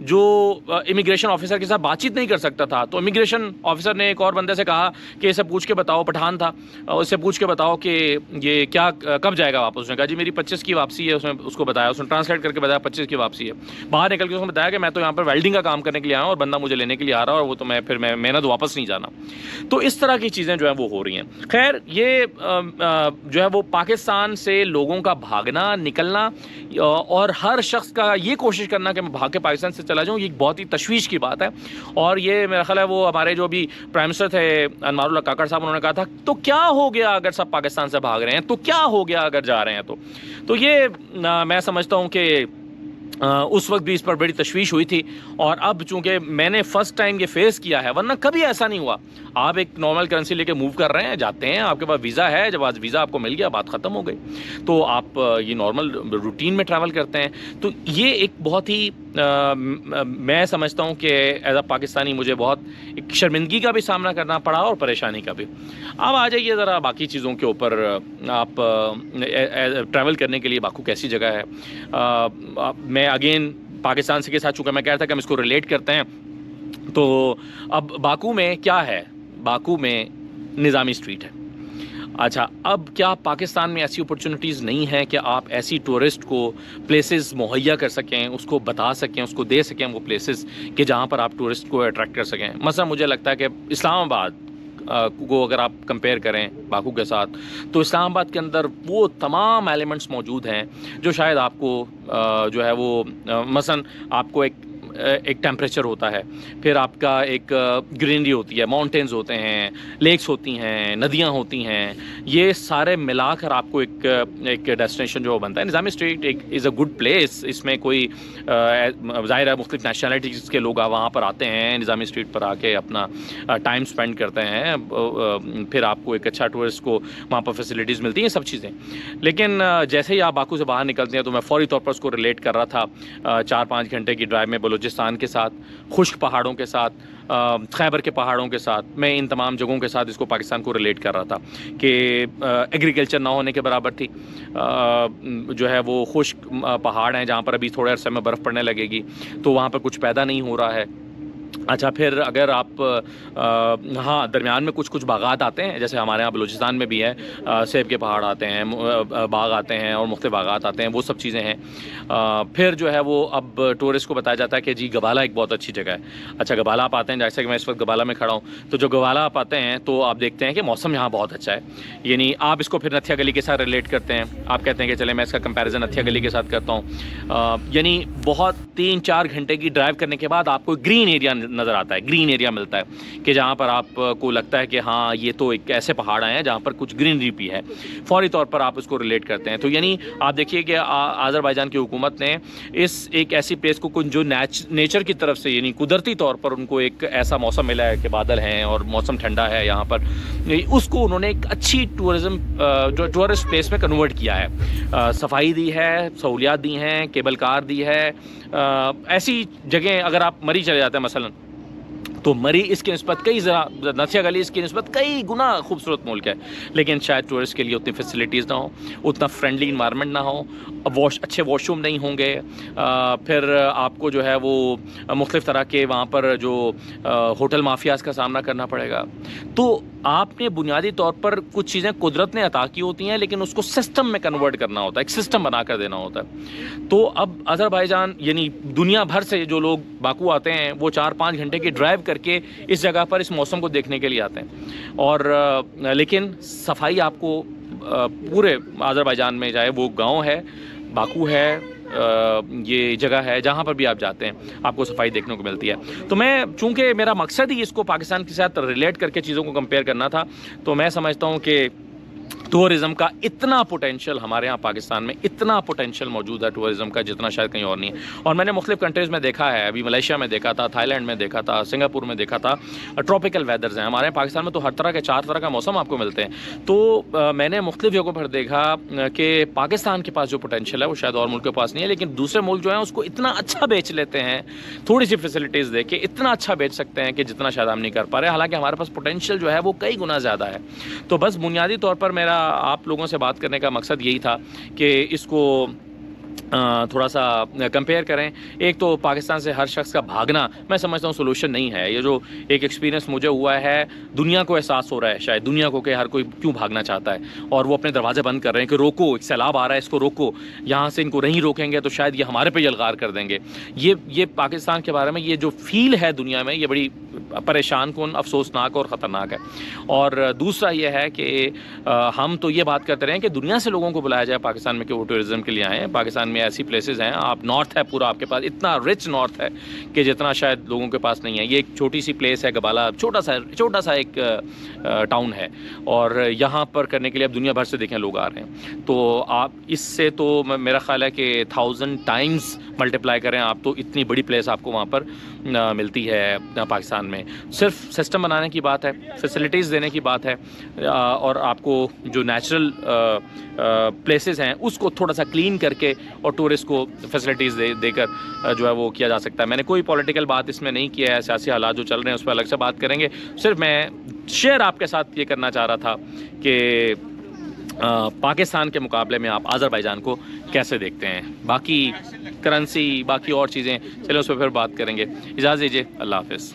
جو immigration officer کے ساتھ بات چیت نہیں کر سکتا تھا، تو امیگریشن آفیسر نے ایک اور بندے سے کہا کہ اسے پوچھ کے بتاؤ، پٹھان تھا، اس سے پوچھ کے بتاؤ کہ یہ کیا کب جائے گا واپس. اس نے کہا جی میری 25 کی واپسی ہے. اس کو بتایا، اس نے ٹرانسلیٹ کر کے بتایا 25 کی واپسی ہے. باہر نکل کے اس نے بتایا کہ میں تو یہاں پر ویلڈنگ کا کام کرنے کے لیے آیا ہوں اور بندہ مجھے لینے کے لیے آ رہا ہے، اور وہ تو میں نے تو واپس نہیں جانا. تو اس طرح کی چیزیں جو ہیں وہ ہو رہی ہیں. خیر، یہ جو ہے وہ پاکستان سے لوگوں کا بھاگنا، نکلنا، اور ہر شخص کا یہ کوشش کرنا کہ میں بھاگ کے پاکستان سے چلا جاؤں، یہ ایک بہت ہی تشویش کی بات ہے. اور یہ میرا خیال ہے وہ ہمارے جو بھی پرائم منسٹر تھے انوار اللہ کاکڑ صاحب، انہوں نے کہا تھا تو کیا ہو گیا اگر سب پاکستان سے بھاگ رہے ہیں، تو کیا ہو گیا اگر جا رہے ہیں. تو یہ میں سمجھتا ہوں کہ اس وقت بھی اس پر بڑی تشویش ہوئی تھی. اور اب چونکہ میں نے فرسٹ ٹائم یہ فیس کیا ہے، ورنہ کبھی ایسا نہیں ہوا. آپ ایک نارمل کرنسی لے کے موو کر رہے ہیں، جاتے ہیں، آپ کے پاس ویزا ہے، جب آج ویزا آپ کو مل گیا بات ختم ہو گئی، تو آپ یہ نارمل روٹین میں ٹریول کرتے ہیں. تو یہ ایک بہت ہی میں سمجھتا ہوں کہ ایز اے پاکستانی مجھے بہت ایک شرمندگی کا بھی سامنا کرنا پڑا اور پریشانی کا بھی. اب آ جائیے ذرا باقی چیزوں کے اوپر. آپ ٹریول کرنے کے لیے باکو کیسی جگہ ہے؟ میں اگین پاکستان سے کے ساتھ، چونکہ میں کہہ رہا تھا کہ ہم اس کو ریلیٹ کرتے ہیں، تو اب باکو میں کیا ہے؟ باکو میں نظامی اسٹریٹ ہے. اچھا، اب کیا پاکستان میں ایسی اپرچونٹیز نہیں ہیں کہ آپ ایسی ٹورسٹ کو پلیسز مہیا کر سکیں، اس کو بتا سکیں، اس کو دے سکیں وہ پلیسز کہ جہاں پر آپ ٹورسٹ کو اٹریکٹ کر سکیں؟ مثلا مجھے لگتا ہے کہ اسلام آباد کو اگر آپ کمپیئر کریں باکو کے ساتھ، تو اسلام آباد کے اندر وہ تمام ایلیمنٹس موجود ہیں جو شاید آپ کو جو ہے وہ مثلا آپ کو ایک ٹیمپریچر ہوتا ہے، پھر آپ کا ایک گرینری ہوتی ہے، ماؤنٹینز ہوتے ہیں، لیکس ہوتی ہیں، ندیاں ہوتی ہیں، یہ سارے ملا کر آپ کو ایک ڈیسٹینیشن جو بنتا ہے. نظامی اسٹریٹ ایک از اے گڈ پلیس. اس میں کوئی ظاہر ہے مختلف نیشنلٹیز کے لوگ وہاں پر آتے ہیں، نظامی اسٹریٹ پر آ کے اپنا ٹائم اسپینڈ کرتے ہیں، پھر آپ کو ایک اچھا ٹورسٹ کو وہاں پر فیسلٹیز ملتی ہیں، سب چیزیں. لیکن جیسے ہی آپ باکو سے باہر نکلتے ہیں تو میں فوری طور پر اس کو ریلیٹ کر رہا تھا 4-5 گھنٹے کی ڈرائیو میں بلوچستان کے ساتھ، خشک پہاڑوں کے ساتھ، خیبر کے پہاڑوں کے ساتھ. میں ان تمام جگہوں کے ساتھ اس کو پاکستان کو ریلیٹ کر رہا تھا کہ ایگریکلچر نہ ہونے کے برابر تھی. جو ہے وہ خشک پہاڑ ہیں جہاں پر ابھی تھوڑے عرصے میں برف پڑنے لگے گی، تو وہاں پر کچھ پیدا نہیں ہو رہا ہے. اچھا، پھر اگر آپ ہاں درمیان میں کچھ باغات آتے ہیں، جیسے ہمارے یہاں بلوچستان میں بھی ہے، سیب کے پہاڑ آتے ہیں، باغ آتے ہیں اور مختلف باغات آتے ہیں، وہ سب چیزیں ہیں. پھر جو ہے وہ اب ٹورسٹ کو بتایا جاتا ہے کہ جی گوالا ایک بہت اچھی جگہ ہے. اچھا، گوالا آپ آتے ہیں، جیسے کہ میں اس وقت گوالا میں کھڑا ہوں، تو جو گوالا آپ آتے ہیں تو آپ دیکھتے ہیں کہ موسم یہاں بہت اچھا ہے. یعنی آپ اس کو پھر نتھیا گلی کے ساتھ ریلیٹ کرتے ہیں، آپ کہتے ہیں کہ چلیں میں اس کا کمپیریزن نتھیا گلی کے ساتھ کرتا ہوں. یعنی بہت 3-4 گھنٹے کی ڈرائیو کرنے کے بعد آپ کو گرین ایریا نظر آتا ہے، گرین ایریا ملتا ہے کہ جہاں پر آپ کو لگتا ہے کہ ہاں یہ تو ایک ایسے پہاڑ آئے ہیں جہاں پر کچھ گرینری بھی ہے. فوری طور پر آپ اس کو ریلیٹ کرتے ہیں. تو یعنی آپ دیکھیے کہ آذربائیجان کی حکومت نے ایک ایسی پلیس کو جو نیچر کی طرف سے، یعنی قدرتی طور پر ان کو ایک ایسا موسم ملا ہے کہ بادل ہیں اور موسم ٹھنڈا ہے یہاں پر، اس کو انہوں نے ایک اچھی ٹورسٹ پلیس میں کنورٹ کیا ہے. صفائی دی ہے، سہولیات دی ہیں، کیبل کار دی ہے. ایسی جگہیں اگر آپ مری چلے جاتے ہیں مثلا، تو مری اس کی نسبت نتھیا گلی اس کی نسبت کئی گنا خوبصورت ملک ہے، لیکن شاید ٹورسٹ کے لیے اتنی فیسلٹیز نہ ہوں، اتنا فرینڈلی انوائرمنٹ نہ ہو، اچھے واش روم نہیں ہوں گے. پھر آپ کو جو ہے وہ مختلف طرح کے وہاں پر جو ہوٹل مافیاز کا سامنا کرنا پڑے گا. تو آپ نے بنیادی طور پر کچھ چیزیں قدرت نے عطا کی ہوتی ہیں، لیکن اس کو سسٹم میں کنورٹ کرنا ہوتا ہے، ایک سسٹم بنا کر دینا ہوتا ہے. تو اب آذربائیجان یعنی دنیا بھر سے جو لوگ باکو آتے ہیں وہ 4-5 گھنٹے کی ڈرائیو کر کے اس جگہ پر اس موسم کو دیکھنے کے لیے آتے ہیں. اور لیکن صفائی آپ کو پورے آذربائیجان میں، چاہے وہ گاؤں ہے، باکو ہے، یہ جگہ ہے، جہاں پر بھی آپ جاتے ہیں آپ کو صفائی دیکھنے کو ملتی ہے. تو میں چونکہ میرا مقصد ہی اس کو پاکستان کے ساتھ ریلیٹ کر کے چیزوں کو کمپیئر کرنا تھا، تو میں سمجھتا ہوں کہ ٹورزم کا اتنا پوٹینشیل ہمارے ہاں پاکستان میں اتنا پوٹینشیل موجود ہے ٹورزم کا، جتنا شاید کہیں اور نہیں ہے. اور میں نے مختلف کنٹریز میں دیکھا ہے، ابھی ملیشیا میں دیکھا تھا، تھائی لینڈ میں دیکھا تھا، سنگاپور میں دیکھا تھا، ٹراپیکل ویدرز ہیں. ہمارے پاکستان میں تو ہر طرح کے 4 طرح کا موسم آپ کو ملتے ہیں. تو میں نے مختلف جگہوں پر دیکھا کہ پاکستان کے پاس جو پوٹینشیل ہے وہ شاید اور ملک کے پاس نہیں ہے، لیکن دوسرے ملک جو ہیں اس کو اتنا اچھا بیچ لیتے ہیں، تھوڑی سی فیسلٹیز دے کے اتنا اچھا بیچ سکتے ہیں کہ جتنا شاید ہم نہیں کر پا رہے، حالانکہ ہمارے پاس پوٹینشیل جو ہے وہ کئی گنا زیادہ ہے. تو بس بنیادی طور پر میرا آپ لوگوں سے بات کرنے کا مقصد یہی تھا کہ اس کو تھوڑا سا کمپیئر کریں. ایک تو پاکستان سے ہر شخص کا بھاگنا میں سمجھتا ہوں سولوشن نہیں ہے. یہ جو ایک ایکسپیرینس مجھے ہوا ہے, دنیا کو احساس ہو رہا ہے, شاید دنیا کو, کہ ہر کوئی کیوں بھاگنا چاہتا ہے, اور وہ اپنے دروازے بند کر رہے ہیں کہ روکو, ایک سیلاب آ رہا ہے, اس کو روکو, یہاں سے ان کو نہیں روکیں گے تو شاید یہ ہمارے پہ یلغار کر دیں گے. یہ پاکستان کے بارے میں یہ جو فیل ہے دنیا میں, یہ بڑی پریشان کن, افسوسناک اور خطرناک ہے. اور دوسرا یہ ہے کہ ہم تو یہ بات کرتے رہے ہیں کہ دنیا سے لوگوں کو بلایا جائے پاکستان میں کہ وہ ٹورزم کے لیے آئیں. پاکستان میں ایسی پلیسز ہیں, آپ نارتھ ہے پورا, آپ کے پاس اتنا رچ نارتھ ہے کہ جتنا شاید لوگوں کے پاس نہیں ہے. یہ ایک چھوٹی سی پلیس ہے گبالا, چھوٹا سا ایک ٹاؤن ہے, اور یہاں پر کرنے کے لیے اب دنیا بھر سے دیکھیں لوگ آ رہے ہیں. تو آپ اس سے تو میرا خیال ہے کہ 1000 ٹائمز ملٹیپلائی کریں آپ, تو اتنی بڑی پلیس آپ کو وہاں پر ملتی ہے پاکستان میں. صرف سسٹم بنانے کی بات ہے, فیسلٹیز دینے کی بات ہے, اور آپ کو جو نیچرل پلیسز ہیں اس کو تھوڑا سا کلین کر کے اور ٹورسٹ کو فیسلٹیز دے کر جو ہے وہ کیا جا سکتا ہے. میں نے کوئی پولیٹیکل بات اس میں نہیں کیا ہے, سیاسی حالات جو چل رہے ہیں اس پہ الگ سے بات کریں گے. صرف میں شیئر آپ کے ساتھ یہ کرنا چاہ رہا تھا کہ پاکستان کے مقابلے میں آپ آذربائیجان کو کیسے دیکھتے ہیں. باقی کرنسی, باقی اور چیزیں, چلیں اس پہ پھر بات کریں گے. اجازت دیجیے, اللہ حافظ.